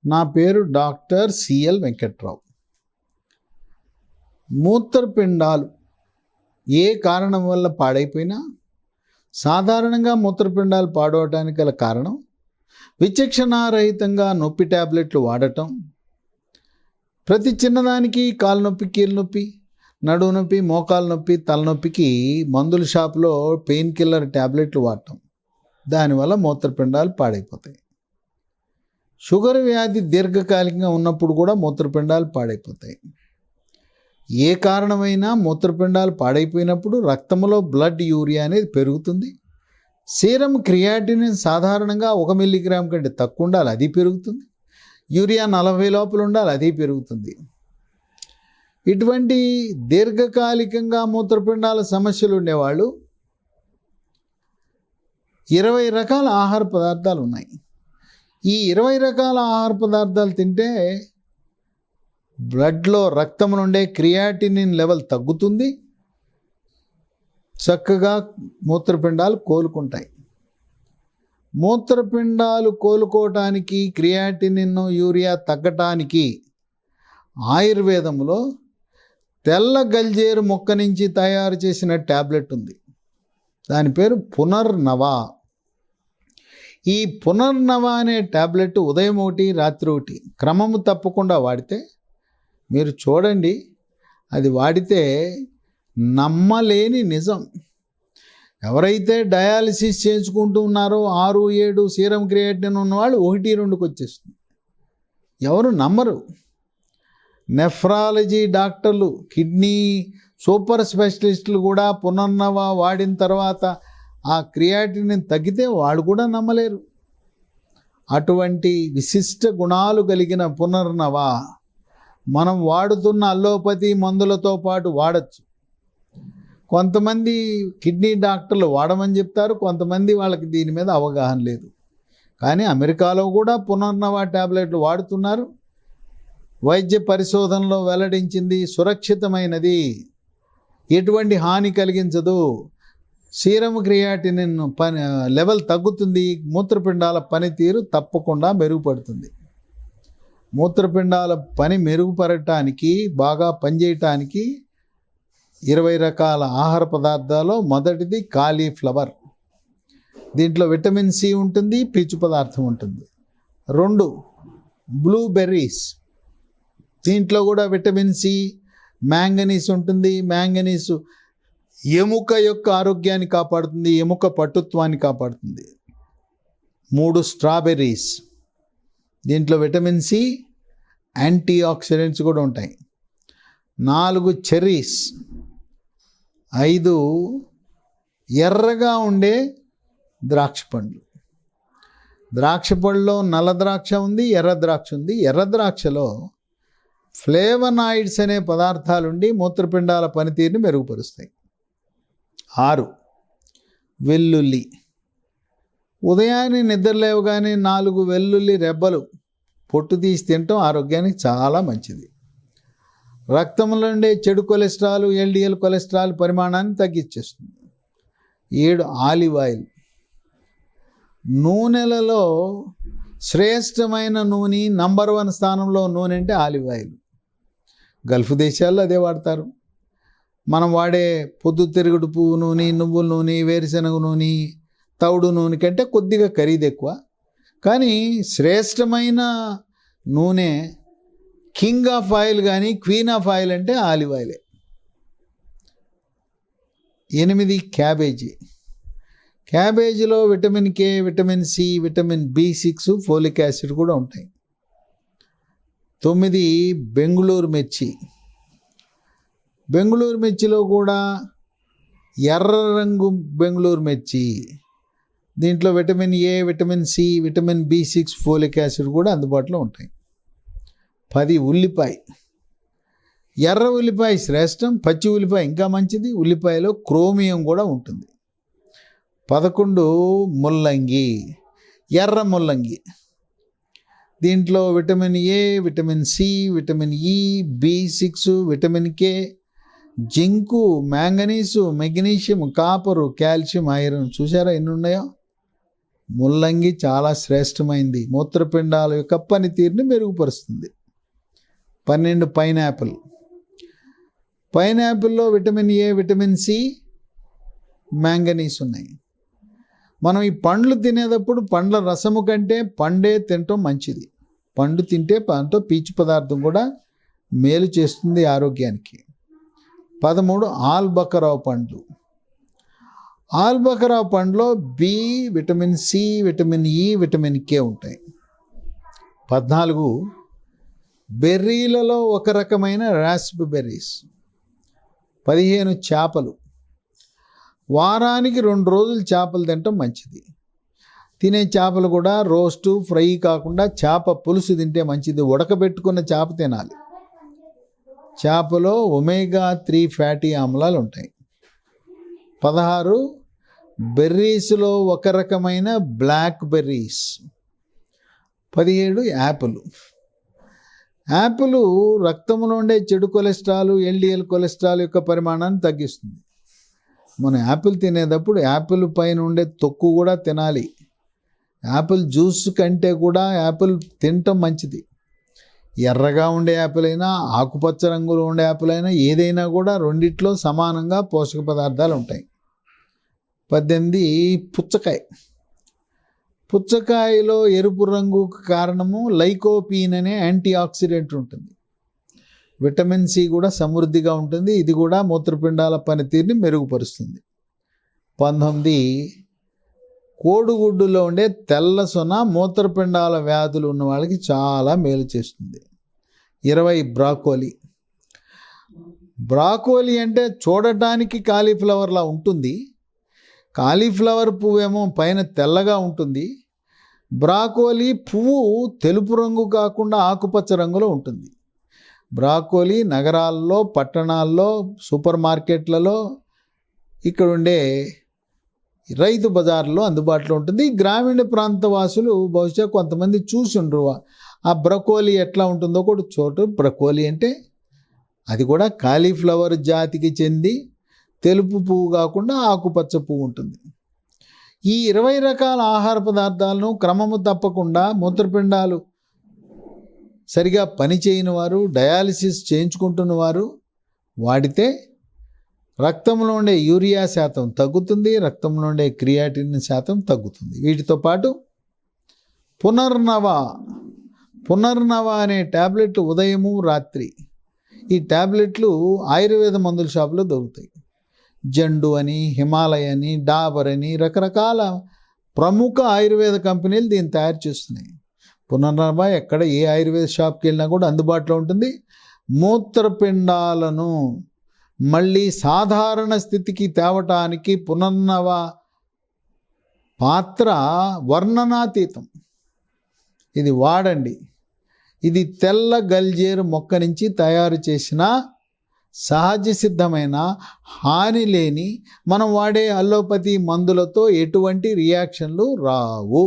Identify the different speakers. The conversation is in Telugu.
Speaker 1: నా పేరు డాక్టర్ సిఎల్ వెంకట్రావు. మూత్రపిండాలు ఏ కారణం వల్ల పాడైపోయినా సాధారణంగా మూత్రపిండాలు పాడవటానికి గల కారణం విచక్షణారహితంగా నొప్పి ట్యాబ్లెట్లు వాడటం, ప్రతి చిన్నదానికి కాలు నొప్పి, కీలు నొప్పి, నడుము నొప్పి, మోకాలు నొప్పి, తలనొప్పికి మందుల షాప్లో పెయిన్ కిల్లర్ ట్యాబ్లెట్లు వాడటం, దానివల్ల మూత్రపిండాలు పాడైపోతాయి. షుగర్ వ్యాధి దీర్ఘకాలికంగా ఉన్నప్పుడు కూడా మూత్రపిండాలు పాడైపోతాయి. ఏ కారణమైనా మూత్రపిండాలు పాడైపోయినప్పుడు రక్తంలో బ్లడ్ యూరియా అనేది పెరుగుతుంది. సీరం క్రియాటినిన్ సాధారణంగా 1 మిల్లీగ్రామ్ కంటే తక్కువ ఉండాలి, అది పెరుగుతుంది. యూరియా 40 లోపల ఉండాలి, అది పెరుగుతుంది. ఇటువంటి దీర్ఘకాలికంగా మూత్రపిండాల సమస్యలు ఉండేవాళ్ళు 20 రకాల ఆహార పదార్థాలు ఉన్నాయి. ఈ 20 రకాల ఆహార పదార్థాలు తింటే బ్లడ్లో రక్తం నుండే క్రియాటినిన్ లెవెల్ తగ్గుతుంది, చక్కగా మూత్రపిండాలు కోలుకుంటాయి. మూత్రపిండాలు కోలుకోవటానికి, క్రియాటినిన్ యూరియా తగ్గటానికి ఆయుర్వేదంలో తెల్ల గల్జేరు మొక్క నుంచి తయారు చేసిన ట్యాబ్లెట్ ఉంది. దాని పేరు పునర్నవ. ఈ పునర్నవ అనే ట్యాబ్లెట్ ఉదయం 1, రాత్రి 1 క్రమము తప్పకుండా వాడితే మీరు చూడండి, అది వాడితే నమ్మలేని నిజం. ఎవరైతే డయాలసిస్ చేయించుకుంటూ ఉన్నారో 6, 7 సీరం క్రియాటినిన్ ఉన్నవాళ్ళు 1, 2కి వచ్చేస్తుంది. ఎవరు నమ్మరు. నెఫ్రాలజీ డాక్టర్లు, కిడ్నీ సూపర్ స్పెషలిస్టులు కూడా పునర్నవ వాడిన తర్వాత ఆ క్రియాటినిన్ తగ్గితే వాళ్ళు కూడా నమ్మలేరు. అటువంటి విశిష్ట గుణాలు కలిగిన పునర్నవ మనం వాడుతున్న అల్లోపతి మందులతో పాటు వాడచ్చు. కొంతమంది కిడ్నీ డాక్టర్లు వాడమని చెప్తారు, కొంతమంది వాళ్ళకి దీని మీద అవగాహన లేదు. కానీ అమెరికాలో కూడా పునర్నవ ట్యాబ్లెట్లు వాడుతున్నారు. వైద్య పరిశోధనలో వెల్లడించింది సురక్షితమైనది, ఎటువంటి హాని కలిగించదు, సీరం క్రియాటినిన్ లెవెల్ తగ్గుతుంది, మూత్రపిండాల పనితీరు తప్పకుండా మెరుగుపడుతుంది. మూత్రపిండాల పని మెరుగుపడటానికి, బాగా పనిచేయటానికి 20 రకాల ఆహార పదార్థాల్లో మొదటిది కాలీఫ్లవర్. దీంట్లో విటమిన్ సి ఉంటుంది, పీచు పదార్థం ఉంటుంది. 2 బ్లూబెర్రీస్, దీంట్లో కూడా విటమిన్ సి, మ్యాంగనీస్ ఉంటుంది. మ్యాంగనీసు ఎముక యొక్క ఆరోగ్యాన్ని కాపాడుతుంది, ఎముక పటుత్వాన్ని కాపాడుతుంది. 3 స్ట్రాబెర్రీస్, దీంట్లో విటమిన్ సి, యాంటీ ఆక్సిడెంట్స్ కూడా ఉంటాయి. 4 చెర్రీస్, 5 ఎర్రగా ఉండే ద్రాక్ష పండ్లు. ద్రాక్ష పళ్ళలో నల్ల ద్రాక్ష ఉంది, ఎర్ర ద్రాక్ష ఉంది. ఎర్ర ద్రాక్షలో ఫ్లేవనాయిడ్స్ అనే పదార్థాలుండి మూత్రపిండాల పనితీరుని మెరుగుపరుస్తాయి. 6 వెల్లుల్లి. ఉదయాన్నే నిద్రలేవగానే 4 వెల్లుల్లి రెబ్బలు పొట్టు తీసి తినటం ఆరోగ్యానికి చాలా మంచిది. రక్తంలో ఉండే చెడు కొలెస్ట్రాల్, ఎల్డిఎల్ కొలెస్ట్రాల్ పరిమాణాన్ని తగ్గించేస్తుంది. 7 ఆలివ్ ఆయిల్. నూనెలలో శ్రేష్టమైన నూనె, నంబర్ 1 స్థానంలో నూనె అంటే ఆలివ్ ఆయిల్. గల్ఫ్ దేశాల్లో అదే వాడతారు. మనం వాడే పొద్దుతిరుగుడు పువ్వు నూనె, నువ్వుల నూనె, వేరుశనగ నూనె, తౌడు నూనె కంటే కొద్దిగా ఖరీదు ఎక్కువ. కానీ శ్రేష్టమైన నూనె, కింగ్ ఆఫ్ ఆయిల్ కానీ క్వీన్ ఆఫ్ ఆయిల్ అంటే ఆలివ్ ఆయిలే. 8 క్యాబేజీ. క్యాబేజీలో vitamin K, vitamin C, vitamin B6, folic acid కూడా ఉంటాయి. 9 బెంగుళూరు మిర్చి. బెంగుళూరు మిర్చిలో కూడా ఎర్ర రంగు బెంగుళూరు మిర్చి, దీంట్లో vitamin A, vitamin C, vitamin B6, folic acid కూడా అందుబాటులో ఉంటాయి. 10 ఉల్లిపాయ. ఎర్ర ఉల్లిపాయ శ్రేష్టం, పచ్చి ఉల్లిపాయ ఇంకా మంచిది. ఉల్లిపాయలో క్రోమియం కూడా ఉంటుంది. 11 ముల్లంగి, ఎర్ర ముల్లంగి. దీంట్లో vitamin A, vitamin C, vitamin E, B6, vitamin K, zinc, manganese, magnesium, copper, calcium, iron. చూసారా ఎన్ని ఉన్నాయో? ముల్లంగి చాలా శ్రేష్టమైంది, మూత్రపిండాల యొక్క పనితీరుని మెరుగుపరుస్తుంది. 12 పైనాపిల్. పైనాపిల్లో vitamin A, vitamin C, manganese ఉన్నాయి. మనం ఈ పండ్లు తినేటప్పుడు పండ్ల రసము కంటే పండే తినటం మంచిది. పండు తింటే దాంతో పీచు పదార్థం కూడా మేలు చేస్తుంది ఆరోగ్యానికి. 13 ఆల్బకరావు పండ్లు. ఆల్బకరావు పండులో B, vitamin C, vitamin E, vitamin K ఉంటాయి. 14 బెర్రీలలో ఒక రకమైన రాస్ప్బెర్రీస్. 15 చేపలు. వారానికి 2 రోజులు చేపలు తినటం మంచిది. తినే చేపలు కూడా రోస్టు, ఫ్రై కాకుండా చేప పులుసు తింటే మంచిది. ఉడకబెట్టుకున్న చేప తినాలి. చేపలో ఒమేగా 3 ఫ్యాటీ ఆమ్లాలు ఉంటాయి. 16 బెర్రీస్లో ఒక రకమైన బ్లాక్ బెర్రీస్. 17 యాపిల్. యాపిల్ రక్తంలో ఉండే చెడు కొలెస్ట్రాల్, ఎల్డిఎల్ కొలెస్ట్రాల్ యొక్క పరిమాణాన్ని తగ్గిస్తుంది. మనం యాపిల్ తినేటప్పుడు యాపిల్ పైన ఉండే తొక్కు కూడా తినాలి. యాపిల్ జ్యూస్ కంటే కూడా యాపిల్ తినటం మంచిది. ఎర్రగా ఉండే యాపిల్ అయినా, ఆకుపచ్చ రంగులో ఉండే యాపిల్ అయినా, ఏదైనా కూడా రెండిట్లో సమానంగా పోషక పదార్థాలు ఉంటాయి. 18 పుచ్చకాయ. పుచ్చకాయలో ఎరుపు రంగుకు కారణము లైకోపీన్ అనే యాంటీ ఆక్సిడెంట్ ఉంటుంది. విటమిన్ సి కూడా సమృద్ధిగా ఉంటుంది. ఇది కూడా మూత్రపిండాల పనితీరుని మెరుగుపరుస్తుంది. 19 కోడిగుడ్డులో ఉండే తెల్ల సొన మూత్రపిండాల వ్యాధులు ఉన్న వాళ్ళకి చాలా మేలు చేస్తుంది. 20 బ్రాకోలీ. బ్రాకోలీ అంటే చూడటానికి కాలీఫ్లవర్లా ఉంటుంది. కాలీఫ్లవర్ పువ్వేమో పైన తెల్లగా ఉంటుంది. బ్రాకోలీ పువ్వు తెలుపు రంగు కాకుండా ఆకుపచ్చ రంగులో ఉంటుంది. బ్రాకోలీ నగరాల్లో, పట్టణాల్లో, సూపర్ మార్కెట్లలో, ఇక్కడ ఉండే రైతు బజార్లో అందుబాటులో ఉంటుంది. గ్రామీణ ప్రాంత వాసులు బహుశా కొంతమంది చూసి ఉండరు ఆ బ్రకోలీ ఎట్లా ఉంటుందో కూడా చోటు. బ్రకోలీ అంటే అది కూడా కాలీఫ్లవర్ జాతికి చెంది తెలుపు పువ్వు కాకుండా ఆకుపచ్చ పువ్వు ఉంటుంది. ఈ 20 రకాల ఆహార పదార్థాలను క్రమము తప్పకుండా మూత్రపిండాలు సరిగా పనిచేయని వారు, డయాలిసిస్ చేయించుకుంటున్న వారు వాడితే రక్తంలో ఉండే యూరియా శాతం తగ్గుతుంది, రక్తంలో ఉండే క్రియాటిన్ శాతం తగ్గుతుంది. వీటితో పాటు పునర్నవ అనే ట్యాబ్లెట్లు ఉదయము, రాత్రి. ఈ ట్యాబ్లెట్లు ఆయుర్వేద మందుల షాపులో దొరుకుతాయి. జండు అని, హిమాలయ అని, డాబర్ అని రకరకాల ప్రముఖ ఆయుర్వేద కంపెనీలు దీన్ని తయారు చేస్తున్నాయి. పునర్నవ ఎక్కడ ఏ ఆయుర్వేద షాప్కి వెళ్ళినా కూడా అందుబాటులో ఉంటుంది. మూత్రపిండాలను మళ్ళీ సాధారణ స్థితికి తేవటానికి పునర్నవ పాత్ర వర్ణనాతీతం. ఇది వాడండి. ఇది తెల్ల గల్జేరు మొక్క నుంచి తయారు చేసిన సహజ సిద్ధమైన, హాని లేని, మనం వాడే అలోపతి మందులతో ఎటువంటి రియాక్షన్లు రావు.